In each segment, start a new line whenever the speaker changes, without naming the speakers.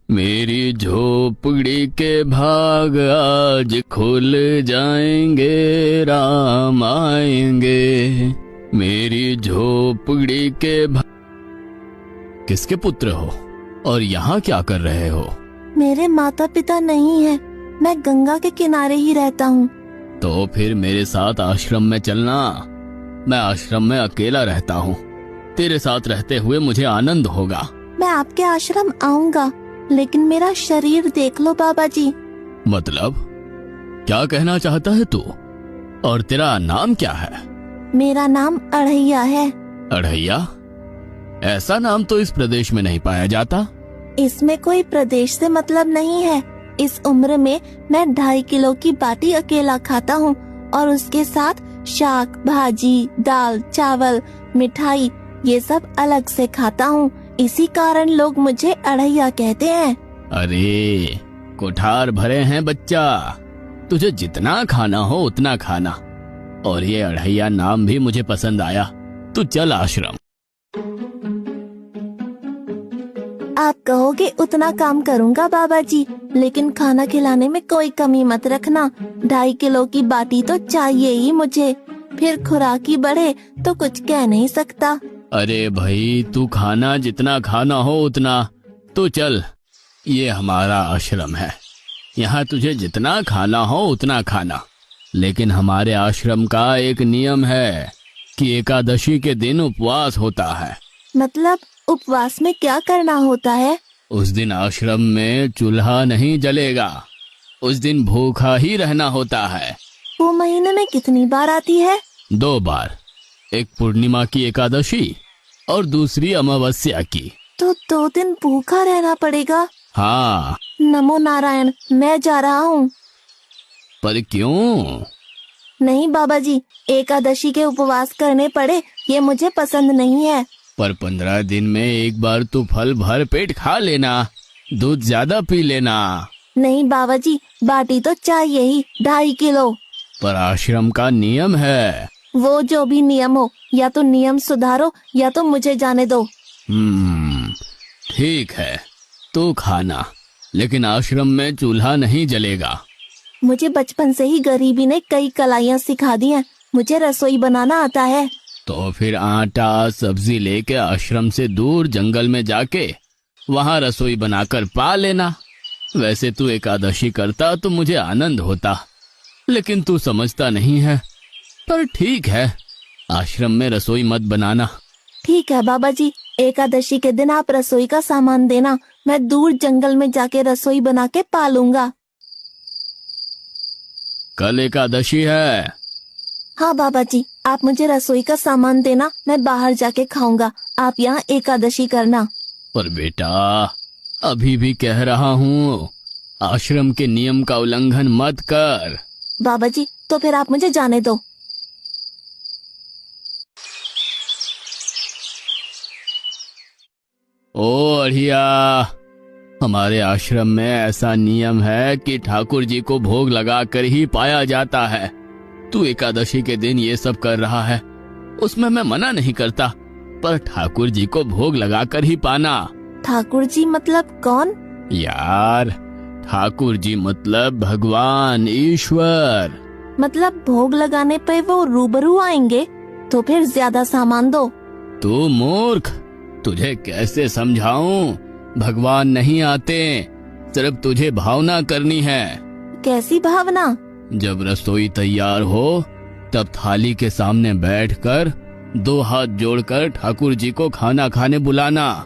मेरी झोपड़ी के भाग आज खुल जाएंगे, राम आएंगे। मेरी झोपड़ी के भाग। किसके पुत्र हो और यहाँ क्या कर रहे हो?
मेरे माता पिता नहीं है, मैं गंगा के किनारे ही रहता हूँ।
तो फिर मेरे साथ आश्रम में चलना। मैं आश्रम में अकेला रहता हूँ, तेरे साथ रहते हुए मुझे आनंद होगा।
मैं आपके आश्रम आऊंगा, लेकिन मेरा शरीर देख लो बाबा जी।
मतलब क्या कहना चाहता है तू? और तेरा नाम क्या है?
मेरा नाम अढ़ैया है।
अढ़ैया? ऐसा नाम तो इस प्रदेश में नहीं पाया जाता।
इसमें कोई प्रदेश से मतलब नहीं है। इस उम्र में मैं 2.5 किलो की बाटी अकेला खाता हूँ और उसके साथ शाक, भाजी, दाल, चावल, मिठाई ये सब अलग से खाता हूँ। इसी कारण लोग मुझे अढ़ैया कहते हैं।
अरे कोठार भरे हैं बच्चा, तुझे जितना खाना हो उतना खाना। और ये अढ़ैया नाम भी मुझे पसंद आया। तू चल आश्रम।
आप कहोगे उतना काम करूँगा बाबा जी, लेकिन खाना खिलाने में कोई कमी मत रखना। 2.5 किलो की बाटी तो चाहिए ही मुझे, फिर खुराकी बढ़े तो कुछ कह नहीं सकता।
अरे भाई, तू खाना जितना खाना हो उतना। तो चल, ये हमारा आश्रम है, यहाँ तुझे जितना खाना हो उतना खाना। लेकिन हमारे आश्रम का एक नियम है कि एकादशी के दिन उपवास होता है।
मतलब उपवास में क्या करना होता है?
उस दिन आश्रम में चूल्हा नहीं जलेगा, उस दिन भूखा ही रहना होता है।
वो महीने में कितनी बार आती है?
2 बार, एक पूर्णिमा की एकादशी और दूसरी अमावस्या की।
तो 2 दिन भूखा रहना पड़ेगा।
हाँ।
नमो नारायण, मैं जा रहा हूँ।
पर क्यों?
नहीं बाबा जी, एकादशी के उपवास करने पड़े ये मुझे पसंद नहीं है।
पर 15 दिन में एक बार तो फल भर पेट खा लेना, दूध ज्यादा पी लेना।
नहीं बाबा जी, बाटी तो चाहिए ही 2.5 किलो।
पर आश्रम का नियम है।
वो जो भी नियम हो, या तो नियम सुधारो या तो मुझे जाने दो।
ठीक है, तो खाना, लेकिन आश्रम में चूल्हा नहीं जलेगा।
मुझे बचपन से ही गरीबी ने कई कलाइयाँ सिखा दी हैं। मुझे रसोई बनाना आता है।
तो फिर आटा सब्जी लेके आश्रम से दूर जंगल में जाके वहाँ रसोई बनाकर पा लेना। वैसे तू एकादशी करता तो मुझे आनंद होता, लेकिन तू समझता नहीं है। पर ठीक है, आश्रम में रसोई मत बनाना।
ठीक है बाबा जी, एकादशी के दिन आप रसोई का सामान देना, मैं दूर जंगल में जाके रसोई बना के पालूंगा।
कल एकादशी है।
हाँ बाबा जी, आप मुझे रसोई का सामान देना, मैं बाहर जाके खाऊंगा। आप यहाँ एकादशी करना।
पर बेटा, अभी भी कह रहा हूँ, आश्रम के नियम का उल्लंघन मत कर।
बाबा जी, तो फिर आप मुझे जाने दो।
ओ अढ़िया, हमारे आश्रम में ऐसा नियम है कि ठाकुर जी को भोग लगाकर ही पाया जाता है। तू एकादशी के दिन ये सब कर रहा है, उसमें मैं मना नहीं करता, पर ठाकुर जी को भोग लगाकर ही पाना।
ठाकुर जी मतलब कौन?
यार, ठाकुर जी मतलब भगवान ईश्वर।
मतलब भोग लगाने पे वो रूबरू आएंगे? तो फिर ज्यादा सामान दो।
तू मूर्ख, तुझे कैसे समझाऊं? भगवान नहीं आते, सिर्फ तुझे भावना करनी है।
कैसी भावना?
जब रसोई तैयार हो तब थाली के सामने बैठकर 2 हाथ जोड़कर ठाकुर जी को खाना खाने बुलाना।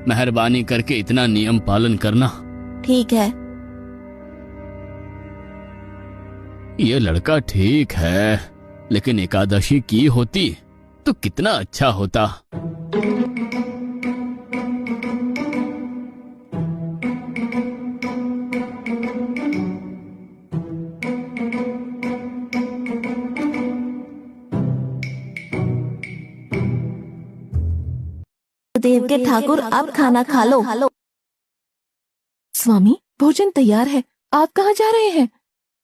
मेहरबानी करके इतना नियम पालन करना।
ठीक है।
ये लड़का ठीक है, लेकिन एकादशी की होती तो कितना अच्छा होता।
देव के ठाकुर, आप खाना खा लो। स्वामी, भोजन तैयार है, आप कहाँ जा रहे हैं?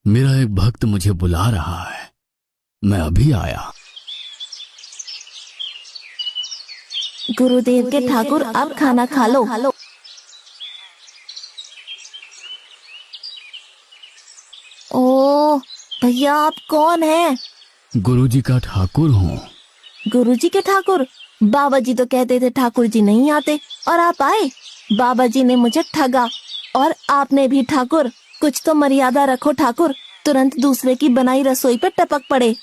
मेरा एक भक्त मुझे बुला रहा है, मैं अभी आया।
गुरुदेव के ठाकुर, आप खाना खा लो। ओ भैया, आप कौन हैं?
गुरुजी का ठाकुर हूँ।
गुरुजी के ठाकुर? बाबा जी तो कहते थे ठाकुर जी नहीं आते, और आप आए। बाबा जी ने मुझे ठगा, और आपने भी ठाकुर। कुछ तो मर्यादा रखो ठाकुर, तुरंत दूसरे की बनाई रसोई पे टपक पड़े।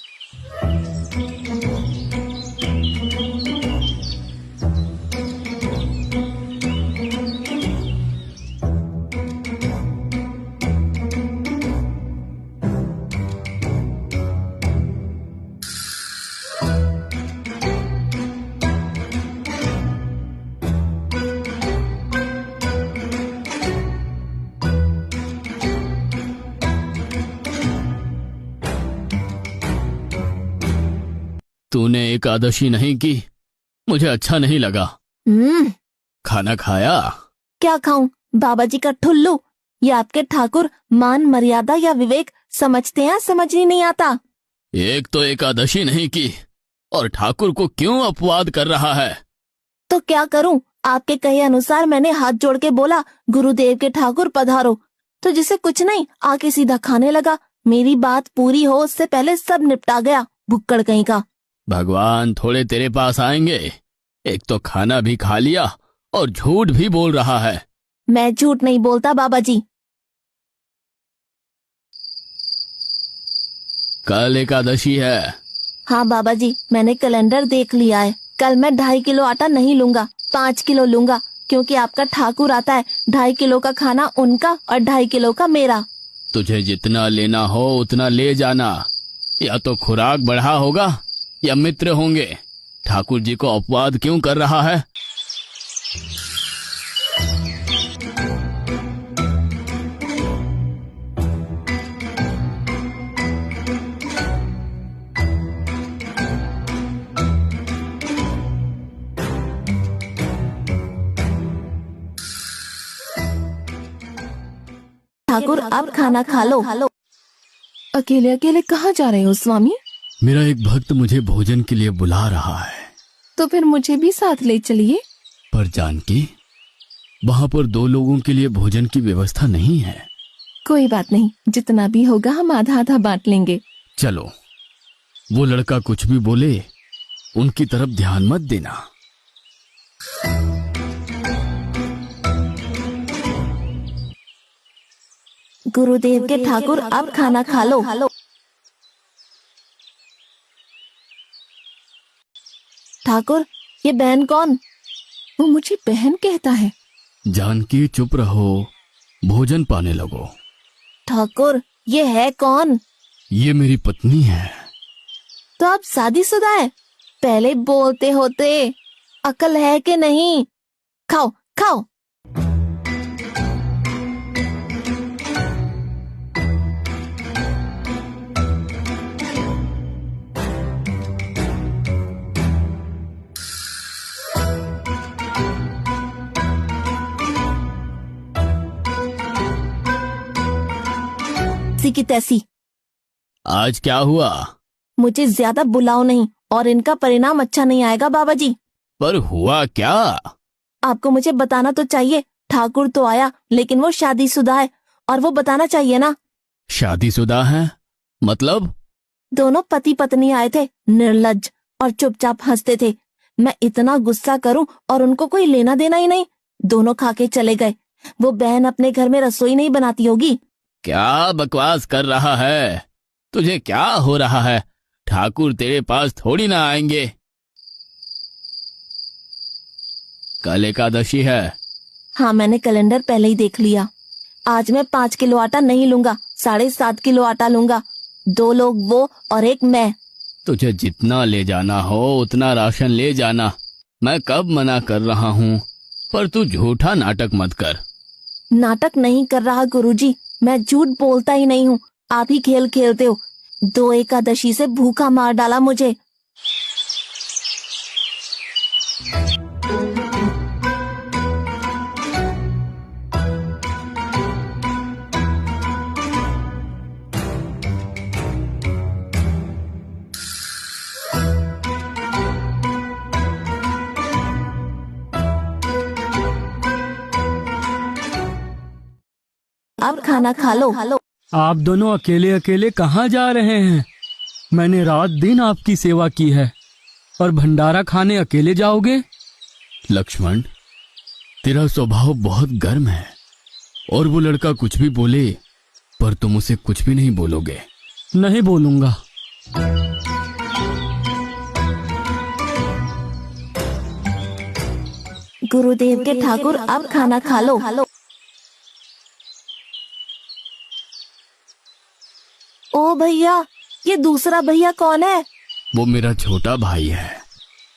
तूने एकादशी नहीं की, मुझे अच्छा नहीं लगा। खाना खाया?
क्या खाऊं? बाबा जी का ठुल्लू। ये आपके ठाकुर मान मर्यादा या विवेक समझते हैं, समझ ही नहीं आता।
एक तो एकादशी नहीं की और ठाकुर को क्यों अपवाद कर रहा है?
तो क्या करूं? आपके कहे अनुसार मैंने हाथ जोड़ के बोला, गुरुदेव के ठाकुर पधारो, तो जिसे कुछ नहीं आके सीधा खाने लगा। मेरी बात पूरी हो उससे पहले सब निपटा गया, भुक्कड़ कहीं का।
भगवान थोड़े तेरे पास आएंगे। एक तो खाना भी खा लिया और झूठ भी बोल रहा है।
मैं झूठ नहीं बोलता बाबा जी।
कल एकादशी है।
हाँ बाबा जी, मैंने कैलेंडर देख लिया है। कल मैं 2.5 किलो आटा नहीं लूंगा, 5 किलो लूंगा, क्योंकि आपका ठाकुर आता है। 2.5 किलो का खाना उनका और 2.5 किलो का मेरा।
तुझे जितना लेना हो उतना ले जाना। या तो खुराक बढ़ा होगा या मित्र होंगे। ठाकुर जी को अपवाद क्यों कर रहा है?
ठाकुर आप खाना खा लो। अकेले अकेले कहाँ जा रहे हो स्वामी?
मेरा एक भक्त मुझे भोजन के लिए बुला रहा है।
तो फिर मुझे भी साथ ले चलिए।
पर जानकी, वहाँ पर 2 लोगों के लिए भोजन की व्यवस्था नहीं है।
कोई बात नहीं, जितना भी होगा हम आधा आधा बांट लेंगे।
चलो, वो लड़का कुछ भी बोले उनकी तरफ ध्यान मत देना।
गुरुदेव के ठाकुर आप खाना खा लो। ठाकुर, ये बहन कौन? वो मुझे बहन कहता है।
जानकी चुप रहो, भोजन पाने लगो।
ठाकुर, ये है कौन?
ये मेरी पत्नी है।
तो आप शादीशुदा है? पहले बोलते होते, अकल है कि नहीं? खाओ खाओ। की तैसी।
आज क्या हुआ?
मुझे ज्यादा बुलाओ नहीं, और इनका परिणाम अच्छा नहीं आएगा बाबा जी।
पर हुआ क्या?
आपको मुझे बताना तो चाहिए। ठाकुर तो आया, लेकिन वो शादीशुदा है, और वो बताना चाहिए ना।
शादीशुदा है मतलब?
दोनों पति पत्नी आए थे, निर्लज्ज, और चुपचाप हंसते थे। मैं इतना गुस्सा करूं और उनको कोई लेना देना ही नहीं। दोनों खा के चले गए। वो बहन अपने घर में रसोई नहीं बनाती होगी।
क्या बकवास कर रहा है? तुझे क्या हो रहा है? ठाकुर तेरे पास थोड़ी ना आएंगे। कल एकादशी है।
हाँ, मैंने कैलेंडर पहले ही देख लिया। आज मैं 5 किलो आटा नहीं लूंगा, 7.5 किलो आटा लूंगा। 2 लोग वो और एक मैं।
तुझे जितना ले जाना हो उतना राशन ले जाना। मैं कब मना कर रहा हूँ, पर तू झूठा नाटक मत कर।
नाटक नहीं कर रहा गुरुजी, मैं झूठ बोलता ही नहीं हूँ। आप ही खेल खेलते हो। 2 एकादशी से भूखा मार डाला मुझे। अब खाना खा लो।
आप दोनों अकेले अकेले कहाँ जा रहे हैं? मैंने रात दिन आपकी सेवा की है और भंडारा खाने अकेले जाओगे?
लक्ष्मण, तेरा स्वभाव बहुत गर्म है और वो लड़का कुछ भी बोले पर तुम उसे कुछ भी नहीं बोलोगे।
नहीं बोलूंगा।
गुरुदेव के ठाकुर, अब खाना खा लो। ओ भैया, ये दूसरा भैया कौन है?
वो मेरा छोटा भाई है।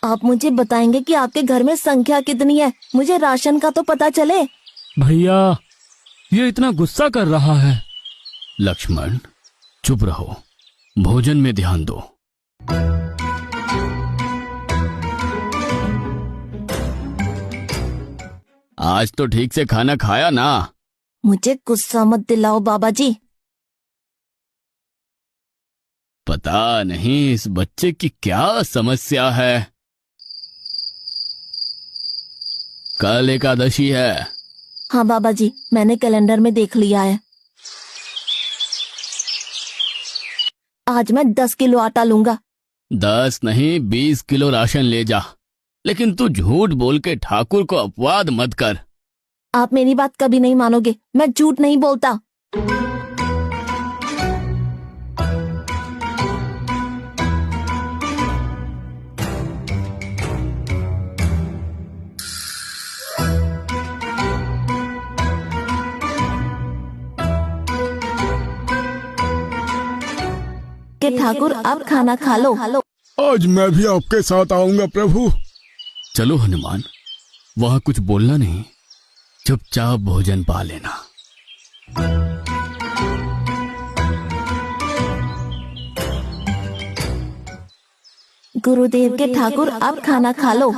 आप मुझे बताएंगे कि आपके घर में संख्या कितनी है? मुझे राशन का तो पता चले।
भैया, ये इतना गुस्सा कर रहा है।
लक्ष्मण, चुप रहो, भोजन में ध्यान दो। आज तो ठीक से खाना खाया ना?
मुझे गुस्सा मत दिलाओ बाबा जी।
पता नहीं इस बच्चे की क्या समस्या है। कल एकादशी है।
हाँ बाबा जी, मैंने कैलेंडर में देख लिया है। आज मैं 10 किलो आटा लूंगा।
10 नहीं 20 किलो राशन ले जा, लेकिन तू झूठ बोल के ठाकुर को अपवाद मत कर।
आप मेरी बात कभी नहीं मानोगे, मैं झूठ नहीं बोलता। के ठाकुर, अब खाना खा लो।
आज मैं भी आपके साथ आऊंगा प्रभु।
चलो हनुमान, वहां कुछ बोलना नहीं, चुपचाप भोजन पा लेना।
गुरुदेव के ठाकुर, अब खाना खा लो।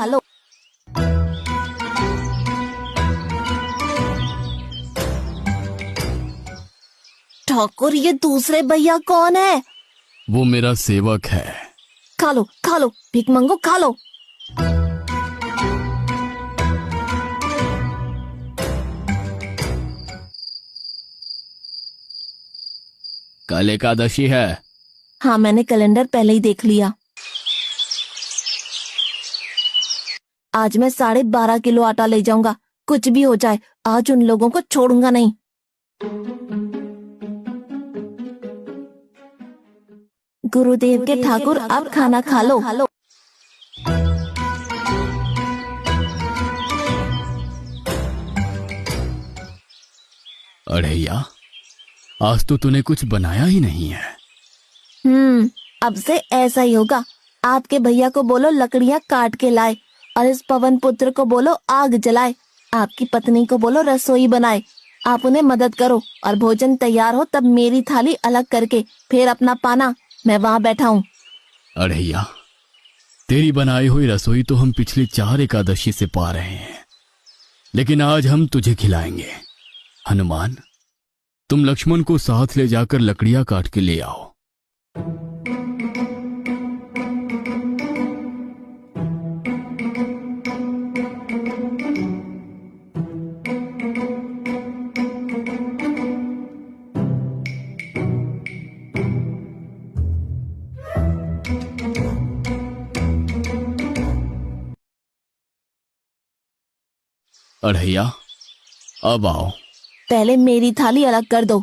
ठाकुर, ये दूसरे भैया कौन है?
वो मेरा सेवक है।
खा लो, भीख मंगो, खा लो।
कल एकादशी है।
हाँ, मैंने कैलेंडर पहले ही देख लिया। आज मैं 12.5 किलो आटा ले जाऊंगा। कुछ भी हो जाए, आज उन लोगों को छोड़ूंगा नहीं। गुरुदेव के ठाकुर, अब खाना खा लो।
अड़ैया, आज तो तूने कुछ बनाया ही नहीं है।
अब से ऐसा ही होगा। आपके भैया को बोलो लकड़ियां काट के लाए और इस पवन पुत्र को बोलो आग जलाए। आपकी पत्नी को बोलो रसोई बनाए। आप उन्हें मदद करो और भोजन तैयार हो तब मेरी थाली अलग करके फिर अपना पाना, मैं वहाँ बैठा हूँ।
अड़ैया, तेरी बनाई हुई रसोई तो हम पिछली 4 एकादशी से पा रहे हैं, लेकिन आज हम तुझे खिलाएंगे। हनुमान, तुम लक्ष्मण को साथ ले जाकर लकड़ियां काट के ले आओ। अड़ैया, अब आओ।
पहले मेरी थाली अलग कर दो।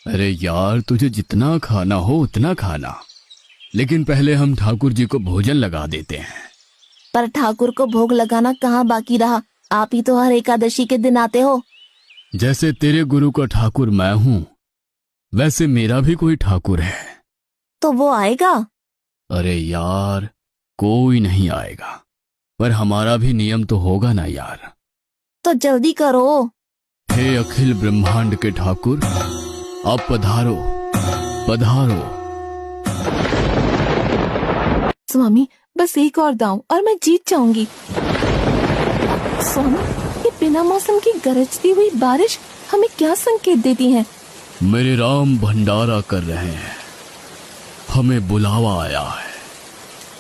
अरे यार, तुझे जितना खाना हो उतना खाना, लेकिन पहले हम ठाकुर जी को भोजन लगा देते हैं।
पर ठाकुर को भोग लगाना कहाँ बाकी रहा? आप ही तो हर एकादशी के दिन आते हो।
जैसे तेरे गुरु का ठाकुर मैं हूँ, वैसे मेरा भी कोई ठाकुर है।
तो वो आएगा?
अरे यार, कोई नहीं आएगा, पर हमारा भी नियम तो होगा ना यार।
तो जल्दी करो।
हे अखिल ब्रह्मांड के ठाकुर, आप पधारो पधारो।
स्वामी, बस एक और दांव और मैं जीत जाऊंगी। स्वामी, ये बिना मौसम की गरजती हुई बारिश हमें क्या संकेत देती है?
मेरे राम भंडारा कर रहे हैं, हमें बुलावा आया है।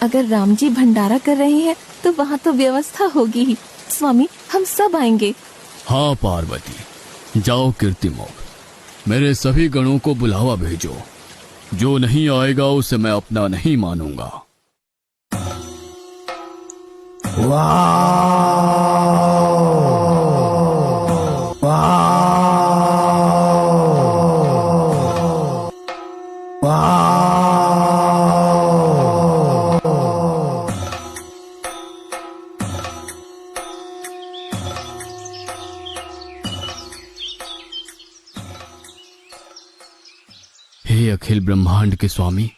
अगर राम जी भंडारा कर रहे हैं तो वहाँ तो व्यवस्था होगी ही। स्वामी, हम सब आएंगे।
हाँ पार्वती, जाओ कीर्तिमोग, मेरे सभी गणों को बुलावा भेजो। जो नहीं आएगा उसे मैं अपना नहीं मानूंगा। हे अखिल ब्रह्मांड के स्वामी,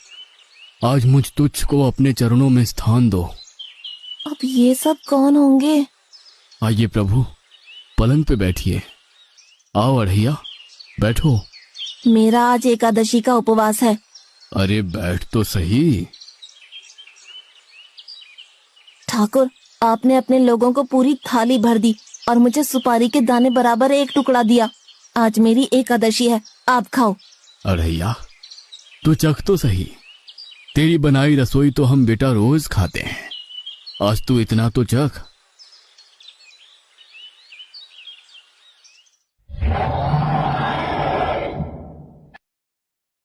आज मुझ तुच्छ को अपने चरणों में स्थान दो।
अब ये सब कौन होंगे?
आइए प्रभु, पलंग पे बैठिए। आओ अढ़ैया, बैठो।
मेरा आज एकादशी का उपवास है।
अरे बैठ तो सही।
ठाकुर, आपने अपने लोगों को पूरी थाली भर दी और मुझे सुपारी के दाने बराबर एक टुकड़ा दिया। आज मेरी एकादशी है, आप खाओ।
अढ़ैया, तू चख तो सही। तेरी बनाई रसोई तो हम बेटा रोज खाते हैं, आज तू इतना तो चख।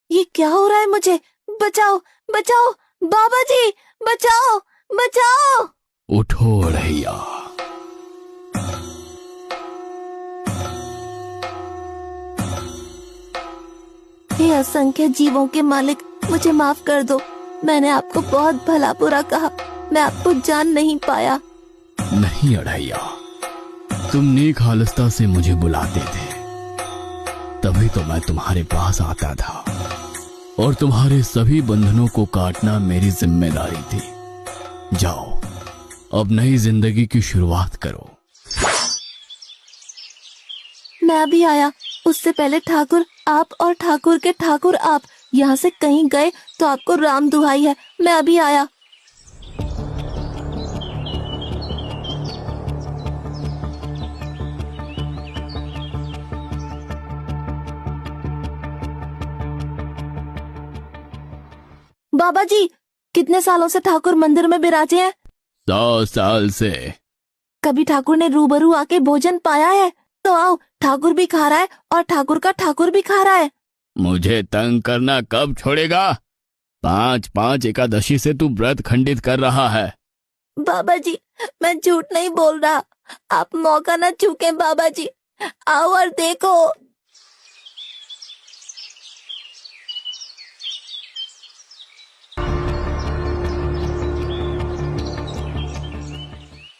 ये क्या हो रहा है मुझे? बचाओ बचाओ, बाबा जी बचाओ बचाओ।
उठो अढ़ैया।
हे असंख्य जीवों के मालिक, मुझे माफ कर दो। मैंने आपको बहुत भला बुरा कहा, मैं आपको जान नहीं पाया।
नहीं अढ़ैया, तुम नेक हालस्ता से मुझे बुलाते थे, तभी तो मैं तुम्हारे पास आता था, और तुम्हारे सभी बंधनों को काटना मेरी जिम्मेदारी थी। जाओ, अब नई जिंदगी की शुरुआत करो।
मैं अभी आया। उससे पहले ठाकुर आप और ठाकुर के ठाकुर आप यहाँ से कहीं गए तो आपको राम दुहाई है, मैं अभी आया। बाबा जी, कितने सालों से ठाकुर मंदिर में विराजे हैं?
100 साल से।
कभी ठाकुर ने रूबरू आके भोजन पाया है? तो आओ, ठाकुर भी खा रहा है और ठाकुर का ठाकुर भी खा रहा है।
मुझे तंग करना कब छोड़ेगा? 5-5 एकादशी से तू व्रत खंडित कर रहा है।
बाबा जी, मैं झूठ नहीं बोल रहा, आप मौका न चूके बाबा जी, आओ और देखो।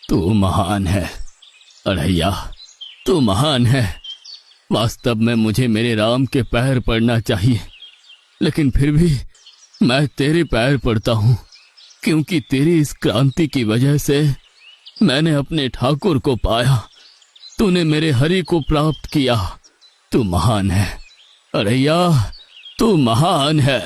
तू महान है अढ़ैया, तू महान है। वास्तव में मुझे मेरे राम के पैर पड़ना चाहिए, लेकिन फिर भी मैं तेरे पैर पड़ता हूँ, क्योंकि तेरी इस क्रांति की वजह से मैंने अपने ठाकुर को पाया। तूने मेरे हरि को प्राप्त किया। तू महान है अढ़ैया, तू महान है।